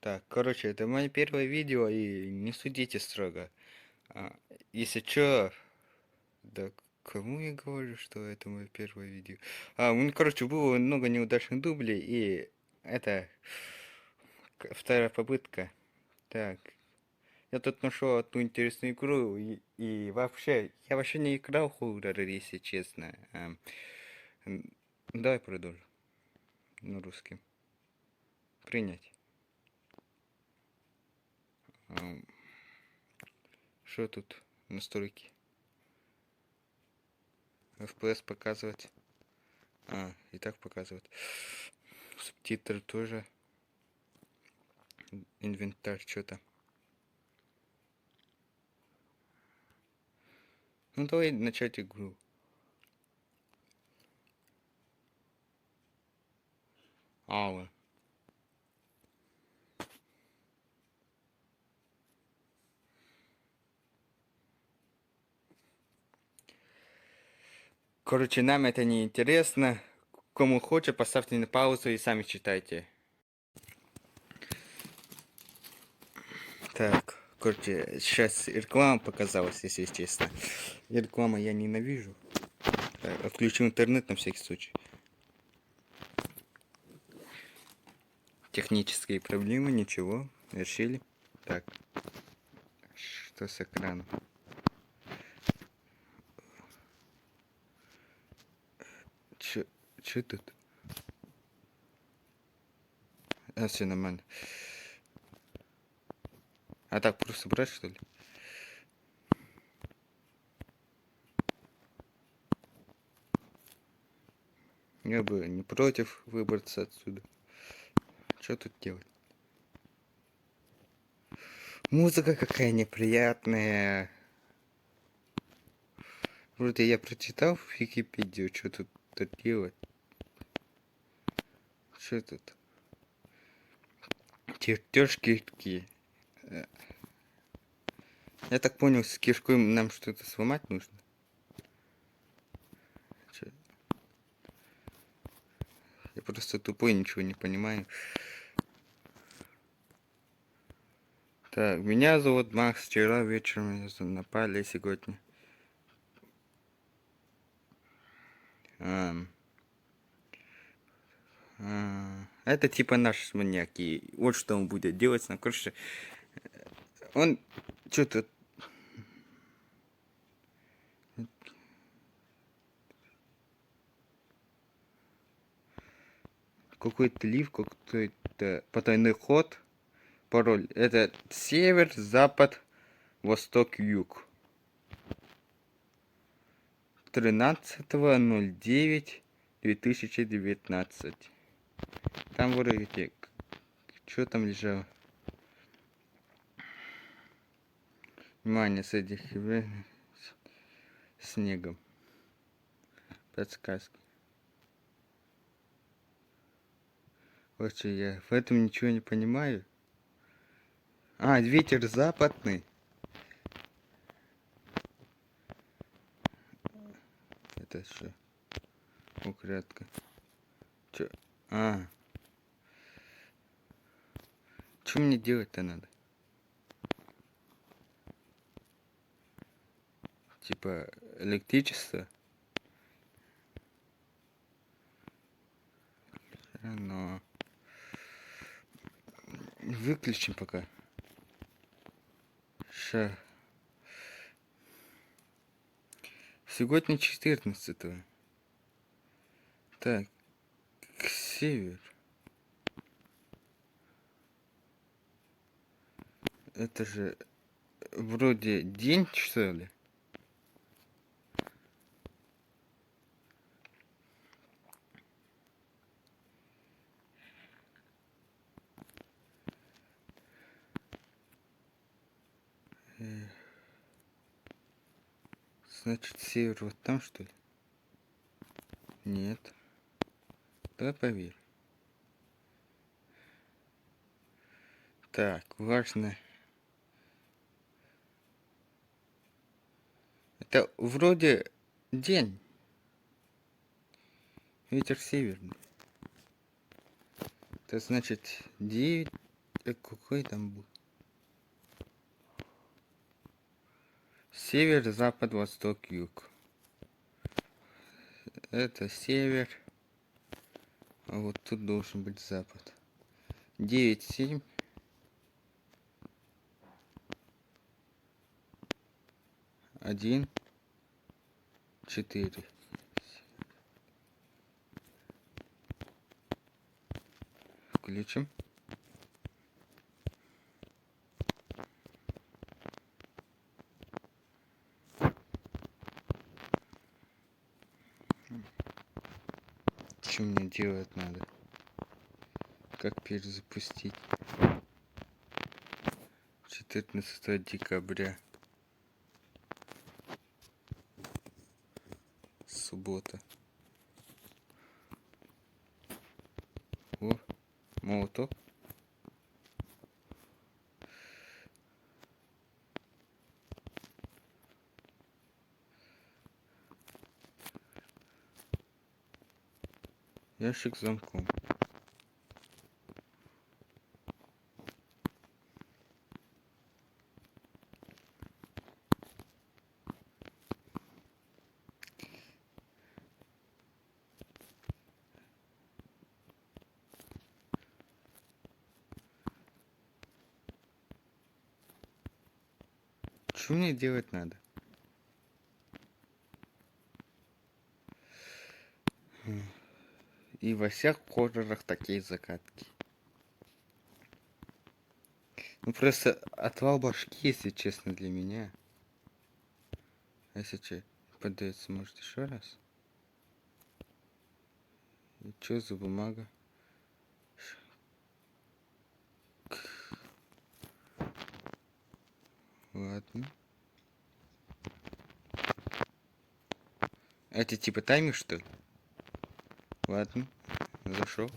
Так, короче, это мое первое видео, и не судите строго. А, Если чё, да кому я говорю, что это мое первое видео? У меня, короче, было много неудачных дублей, и это вторая попытка. Так, я тут нашел одну интересную игру, и вообще, я вообще не играл в хоррор, если честно. М, Давай продолжим на русском. Принять. Что тут? Настройки. FPS показывать. И так показывает. Субтитры тоже. Инвентарь, что-то. Ну, давай начать игру. Ауэ. Короче, нам это не интересно. Кому хочет, поставьте на паузу и сами читайте. Так, короче, сейчас реклама показалась, если честно. И реклама я ненавижу. Так, отключу интернет на всякий случай. Технические проблемы, ничего, решили. Так, что с экраном? Чё тут? Все нормально. Так, просто брать, что ли? Я бы не против выбраться отсюда. Что тут делать? Музыка какая неприятная. Вроде я прочитал в Википедию, что тут делать. Что тут? Чертеж кишки. Я так понял, с кишкой нам что-то сломать нужно. Чё? Я просто тупой, ничего не понимаю. Так, меня зовут Макс. Вчера вечером напали, сегодня. Это типа наш маньяк. И вот что он будет делать. Короче, он что-то... Какой-то лифт, какой-то потайной ход. Пароль. Это север, запад, восток, юг. 13.09.2019. Там вроде... Что там лежало? Внимание, среди снегом. Подсказки. Короче, я в этом ничего не понимаю. Ветер западный. Это что? Украдка. Чё? Что мне делать-то надо? Типа электричество? Но... Выключим пока. Сегодня 14-го. Так, север. Это же вроде день, что ли? Значит, север вот там, что ли? Нет. Давай поверь. Так, важно. Это вроде день. Ветер северный. Это значит 9 Какой там был? Север, запад, восток, юг. Это север. А вот тут должен быть запад. 9, 7. 1, 4. Включим. Что мне делать надо? Как перезапустить? 14 декабря. Суббота. О, молоток. Ящик с замком. Что мне делать надо? И во всех хоррорах такие загадки. Ну просто отвал башки, если честно, для меня. А если че, подается, может, еще раз? И что за бумага? Ладно. Это типа таймер, что ли? Ладно. Зашел.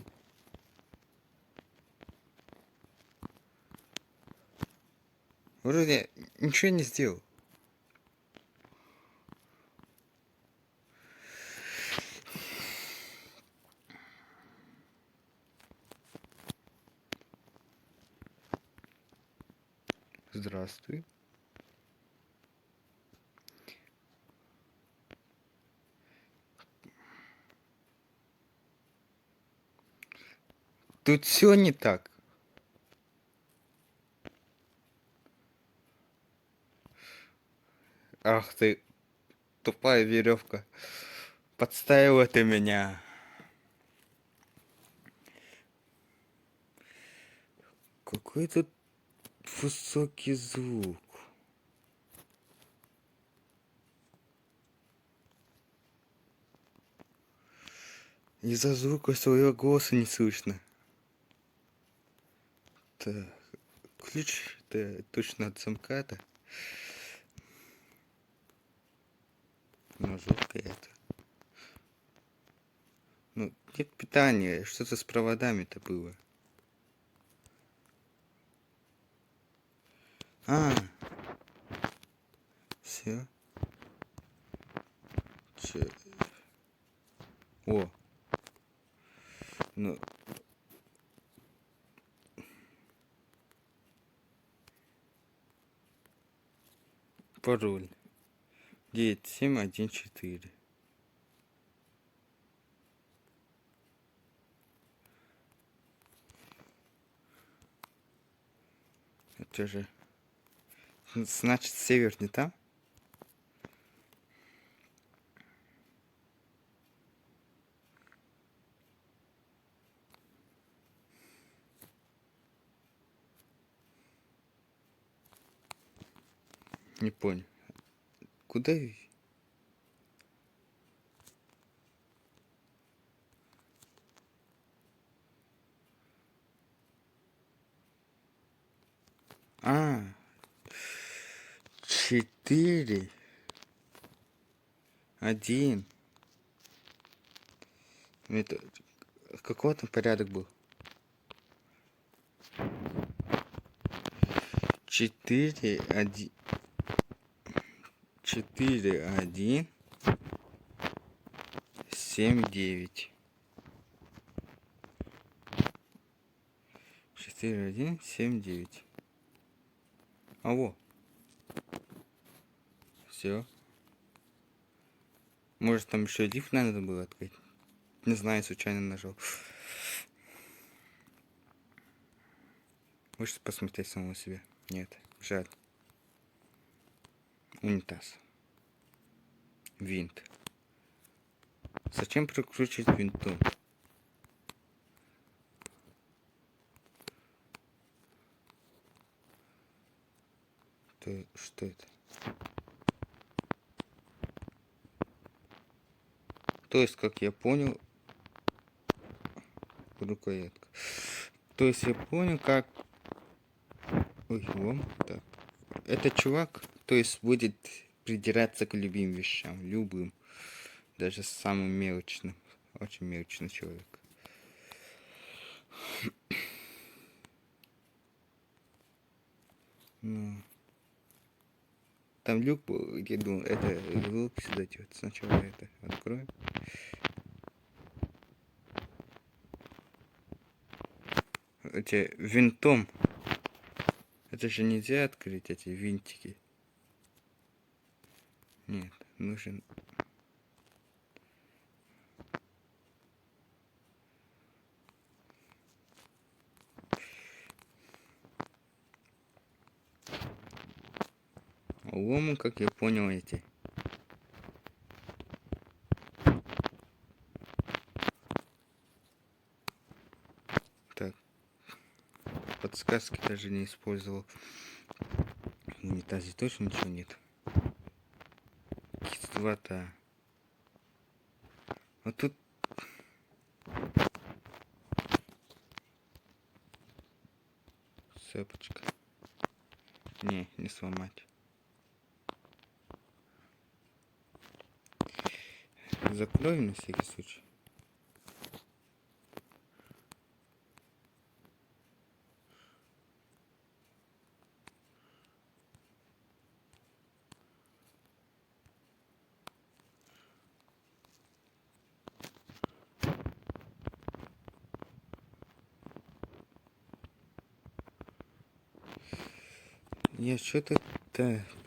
Вроде ничего не сделал. Здравствуй. Тут все не так. Ах ты, тупая веревка. Подставила ты меня. Какой тут высокий звук. Из-за звука своего голоса не слышно. Так, ключ-то точно от замка-то. Ножовка это. Ну, нет питания. Что-то с проводами-то было. А, все. Че? О. Ну. Пароль. 9714. Это же... Значит, север не там? Не понял. Куда? А, 4, 1. Это... Какой там порядок был? 4, 1. 4, 1. 7, 9. 4179. А во. Все. Может, там еще лифт надо было открыть? Не знаю, случайно нажал. Можешь посмотреть самого себя? Нет, жаль. Унитаз. Винт. Зачем прикручивать винтом? Что это? То есть, как я понял, рукоятка. То есть я понял, как... Ой, лом. Так. Этот чувак, то есть, будет придираться к любым вещам. Любым. Даже самым мелочным. Очень мелочный человек. Ну... Там люк был, я думал, это люк сюда идет. Сначала это откроем. Эти винтом. Это же нельзя открыть, эти винтики. Нет, нужен... Лому, как я понял, эти. Так. Подсказки даже не использовал. В унитазе точно ничего нет. Кислота. Вот тут... Цепочка. Не сломать. Закроем на всякий случай. Я что-то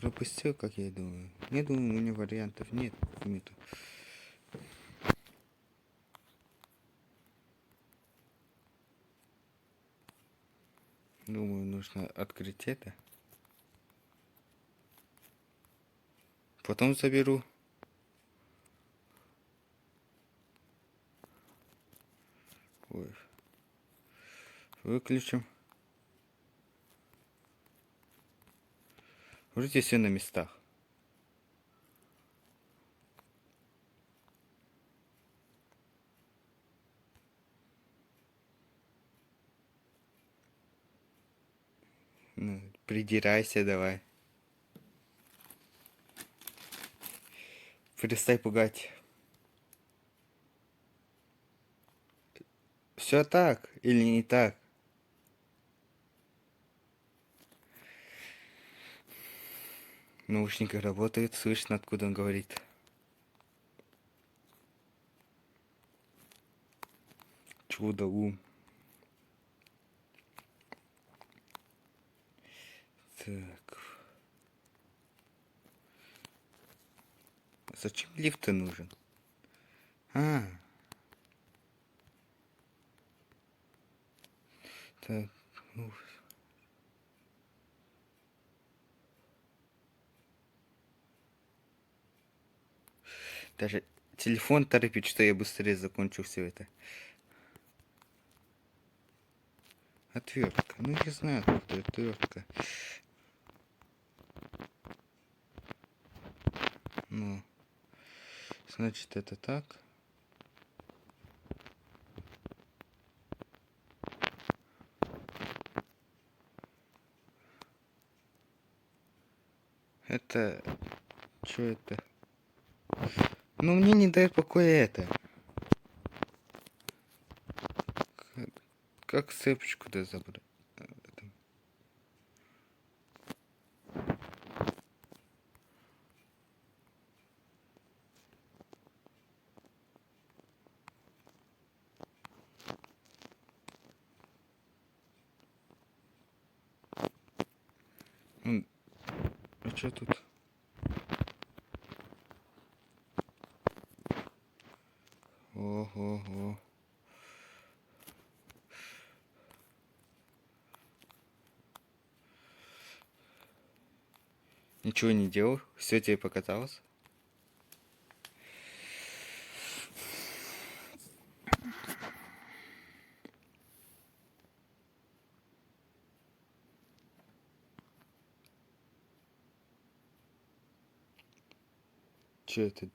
пропустил, как я думаю. Я думаю, у меня вариантов нету. Думаю, нужно открыть это. Потом заберу. Ой. Выключим. Вроде все на местах. Ну, придирайся давай. Перестань пугать. Все так или не так? Наушники работают, слышно, откуда он говорит. Чудо ум. Так. Зачем лифт нужен? А. Так. Даже телефон торопит, что я быстрее закончу все это. Отвертка. Ну, я знаю, откуда отвертка. Ну, значит, это так. Это... Что это? Ну, мне не дает покоя это. Как цепочку да забрать? что тут? Ого-го. Ничего не делал? Все тебе показалось? Че это?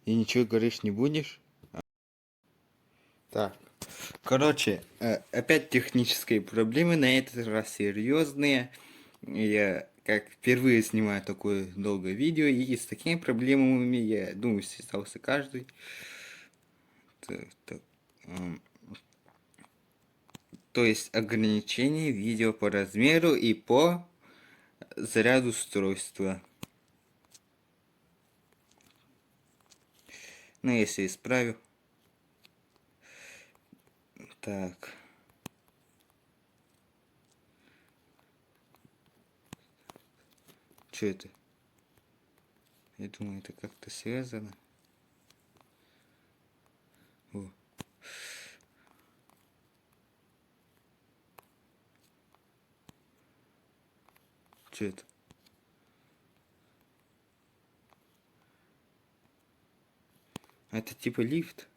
И ничего говоришь не будешь? Так. Короче, опять технические проблемы, на этот раз серьезные. Я как впервые снимаю такое долгое видео, и с такими проблемами, я думаю, сталкивался каждый. Так, так, то есть ограничение видео по размеру и по заряду устройства. Ну, если исправю. Так. Что это? Я думаю, это как-то связано. О. Что это? Это типа лифт?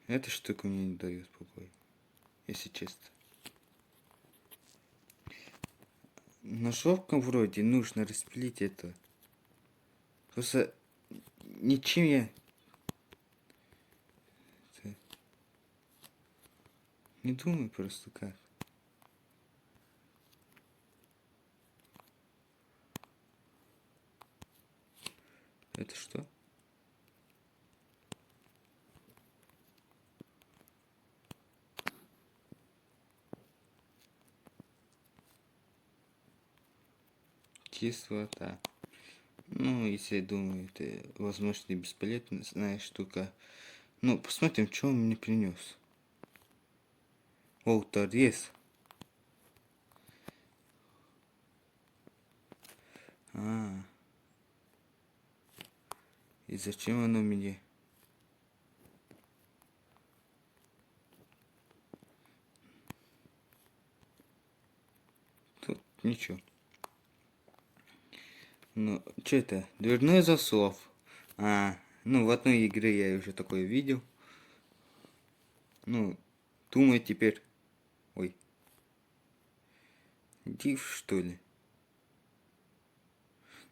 Эта штука мне не дает покоя, если честно. Ножовком вроде нужно распилить это. Просто ничем я не думаю просто как. Это что? Кислота. Ну, если я думаю, это возможно и бесполезная штука. Ну, посмотрим, что он мне принес. О, торез. И зачем оно мне? Тут ничего. Ну, что это? Дверной засов. Ну, в одной игре я уже такое видел. Ну, думаю теперь... Ой. Див, что ли?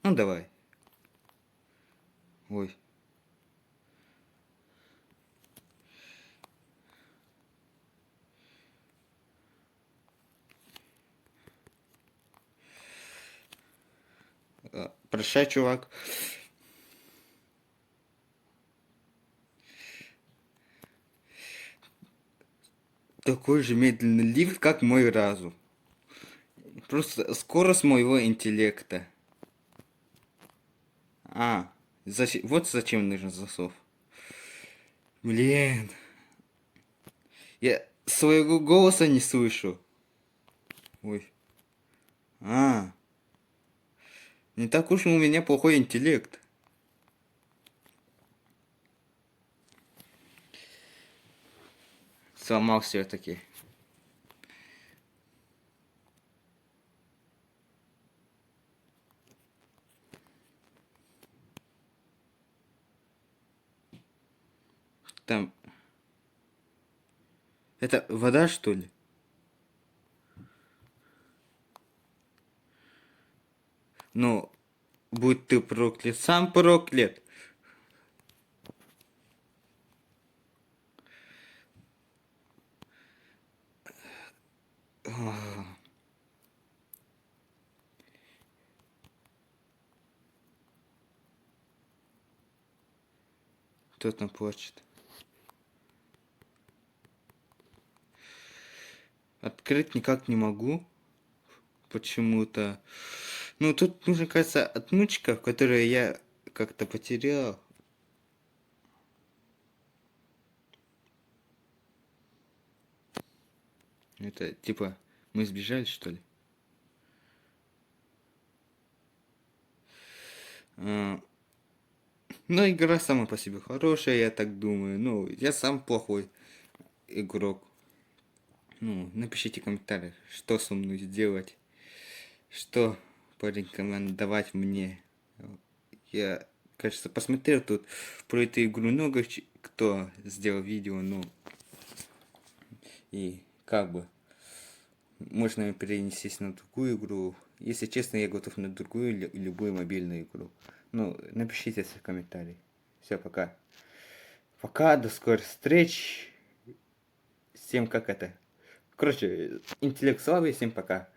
Ну, давай. Ой. Прощай, чувак. Такой же медленный лифт, как мой разум. Просто скорость моего интеллекта. Вот зачем нужен засов. Блин. Я своего голоса не слышу. Ой. Не так уж у меня плохой интеллект. Сломал все-таки. Там... Это вода, что ли? Ну, будь ты проклят, сам проклят. Кто там плачет? Открыть никак не могу. Почему-то. Ну, тут нужно, кажется, отмычка, которую я как-то потерял. Это типа мы сбежали, что ли? А, ну, игра сама по себе хорошая, я так думаю. Ну, я сам плохой игрок. Ну, напишите в комментариях, что со мной сделать, что порекомендовать мне. Я, кажется, посмотрел тут про эту игру много кто сделал видео, ну, и как бы можно перенестись на другую игру. Если честно, я готов на другую любую мобильную игру. Ну, напишите в комментарии. Все, пока. Пока, до скорых встреч. Всем как это. Короче, интеллект слабый, всем пока.